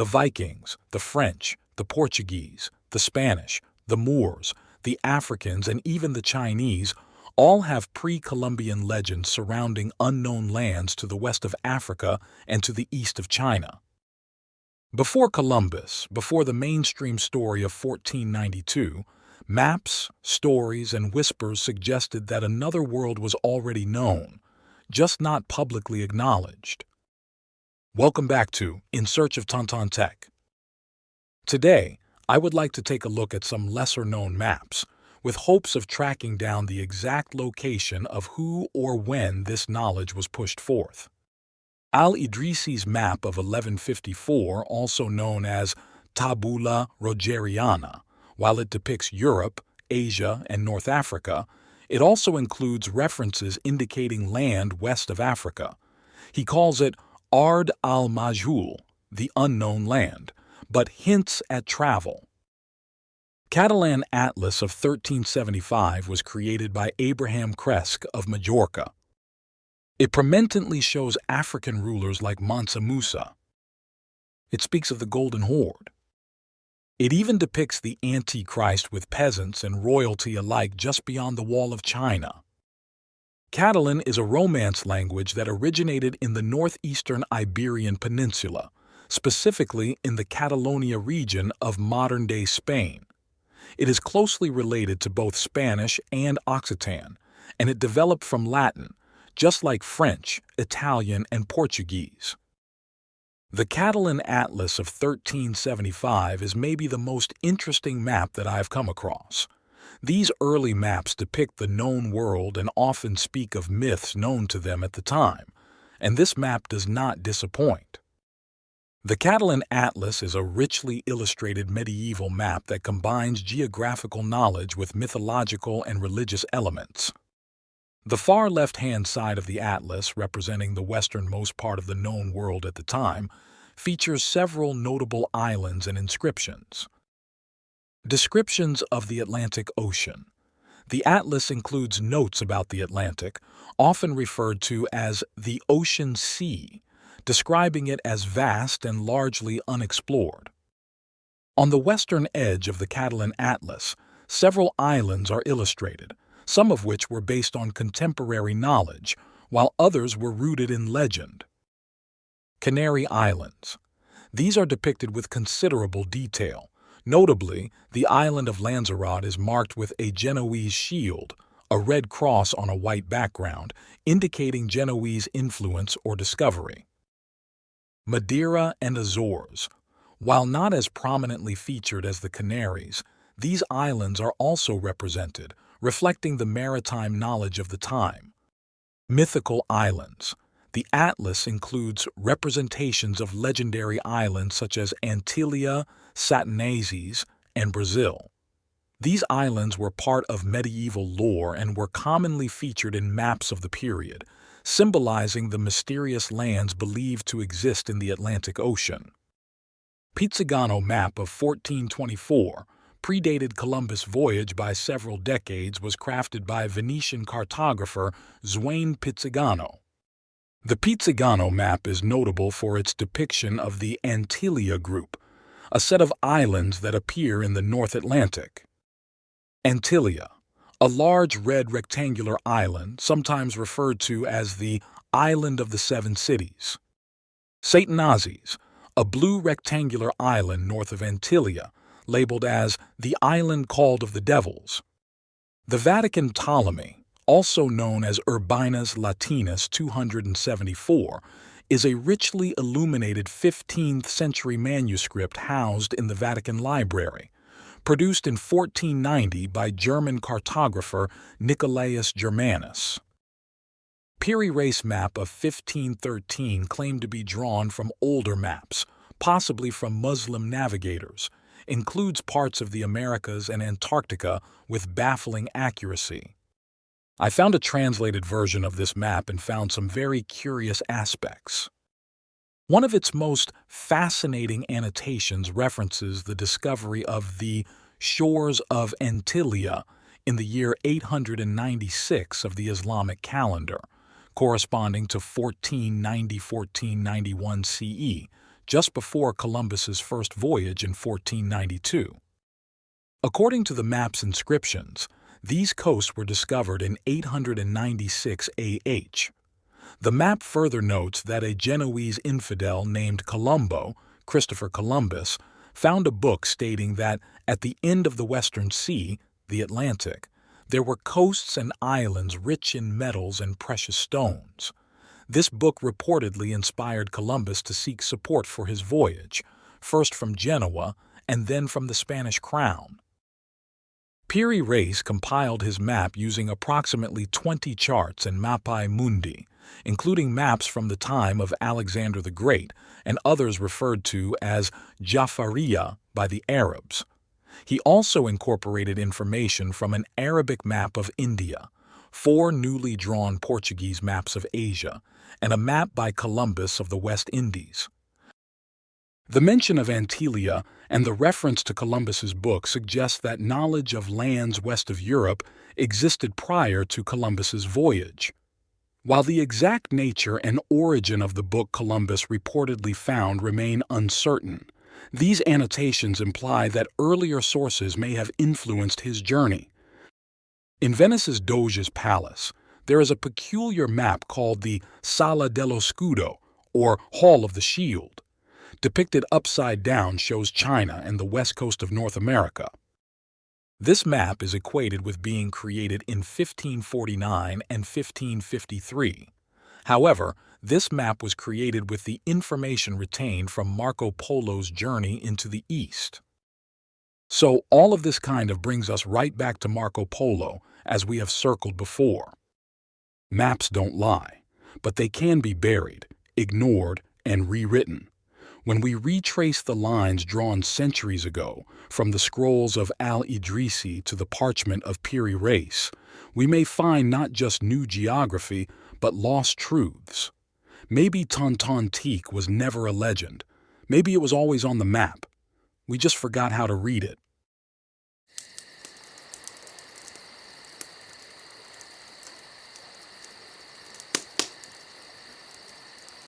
The Vikings, the French, the Portuguese, the Spanish, the Moors, the Africans, and even the Chinese all have pre-Columbian legends surrounding unknown lands to the west of Africa and to the east of China. Before Columbus, before the mainstream story of 1492, maps, stories, and whispers suggested that another world was already known, just not publicly acknowledged. Welcome back to In Search of Tontonteac. Today, I would like to take a look at some lesser-known maps, with hopes of tracking down the exact location of who or when this knowledge was pushed forth. Al-Idrisi's map of 1154, also known as Tabula Rogeriana, while it depicts Europe, Asia, and North Africa, it also includes references indicating land west of Africa. He calls it Ard al-Majhul, the unknown land, but hints at travel. Catalan Atlas of 1375 was created by Abraham Cresque of Majorca. It prominently shows African rulers like Mansa Musa. It speaks of the Golden Horde. It even depicts the Antichrist with peasants and royalty alike just beyond the Wall of China. Catalan is a Romance language that originated in the northeastern Iberian Peninsula, specifically in the Catalonia region of modern-day Spain. It is closely related to both Spanish and Occitan, and it developed from Latin, just like French, Italian, and Portuguese. The Catalan Atlas of 1375 is maybe the most interesting map that I've come across. These early maps depict the known world and often speak of myths known to them at the time, and this map does not disappoint. The Catalan Atlas is a richly illustrated medieval map that combines geographical knowledge with mythological and religious elements. The far left-hand side of the atlas, representing the westernmost part of the known world at the time, features several notable islands and inscriptions. Descriptions of the Atlantic Ocean. The atlas includes notes about the Atlantic, often referred to as the Ocean Sea, describing it as vast and largely unexplored. On the western edge of the Catalan Atlas, several islands are illustrated, some of which were based on contemporary knowledge, while others were rooted in legend. Canary Islands. These are depicted with considerable detail. Notably, the island of Lanzarote is marked with a Genoese shield, a red cross on a white background, indicating Genoese influence or discovery. Madeira and Azores. While not as prominently featured as the Canaries, these islands are also represented, reflecting the maritime knowledge of the time. Mythical islands. The atlas includes representations of legendary islands such as Antillia, Satanazes, and Brazil. These islands were part of medieval lore and were commonly featured in maps of the period, symbolizing the mysterious lands believed to exist in the Atlantic Ocean. Pizzigano map of 1424, predated Columbus' voyage by several decades, was crafted by Venetian cartographer Swain Pizzigano. The Pizzigano map is notable for its depiction of the Antillia group, a set of islands that appear in the North Atlantic. Antillia, a large red rectangular island, sometimes referred to as the Island of the Seven Cities. Satanazes, a blue rectangular island north of Antillia, labeled as the Island Called of the Devils. The Vatican Ptolemy, also known as Urbinus Latinus 274, is a richly illuminated 15th-century manuscript housed in the Vatican Library, produced in 1490 by German cartographer Nicolaus Germanus. Piri Reis map of 1513 claimed to be drawn from older maps, possibly from Muslim navigators, includes parts of the Americas and Antarctica with baffling accuracy. I found a translated version of this map and found some very curious aspects. One of its most fascinating annotations references the discovery of the shores of Antillia in the year 896 of the Islamic calendar, corresponding to 1490-1491 CE, just before Columbus's first voyage in 1492. According to the map's inscriptions, these coasts were discovered in 896 AH. The map further notes that a Genoese infidel named Colombo, Christopher Columbus, found a book stating that at the end of the Western Sea, the Atlantic, there were coasts and islands rich in metals and precious stones. This book reportedly inspired Columbus to seek support for his voyage, first from Genoa and then from the Spanish crown. Piri Reis compiled his map using approximately 20 charts and mappae mundi, including maps from the time of Alexander the Great and others referred to as Jafariya by the Arabs. He also incorporated information from an Arabic map of India, 4 newly drawn Portuguese maps of Asia, and a map by Columbus of the West Indies. The mention of Antilia and the reference to Columbus's book suggests that knowledge of lands west of Europe existed prior to Columbus's voyage. While the exact nature and origin of the book Columbus reportedly found remain uncertain, these annotations imply that earlier sources may have influenced his journey. In Venice's Doge's Palace, there is a peculiar map called the Sala dello Scudo, or Hall of the Shield. Depicted upside down shows China and the west coast of North America. This map is equated with being created in 1549 and 1553. However, this map was created with the information retained from Marco Polo's journey into the East. So all of this kind of brings us right back to Marco Polo, as we have circled before. Maps don't lie, but they can be buried, ignored, and rewritten. When we retrace the lines drawn centuries ago, from the scrolls of al-Idrisi to the parchment of Piri Reis, we may find not just new geography, but lost truths. Maybe Tontonteac was never a legend. Maybe it was always on the map. We just forgot how to read it.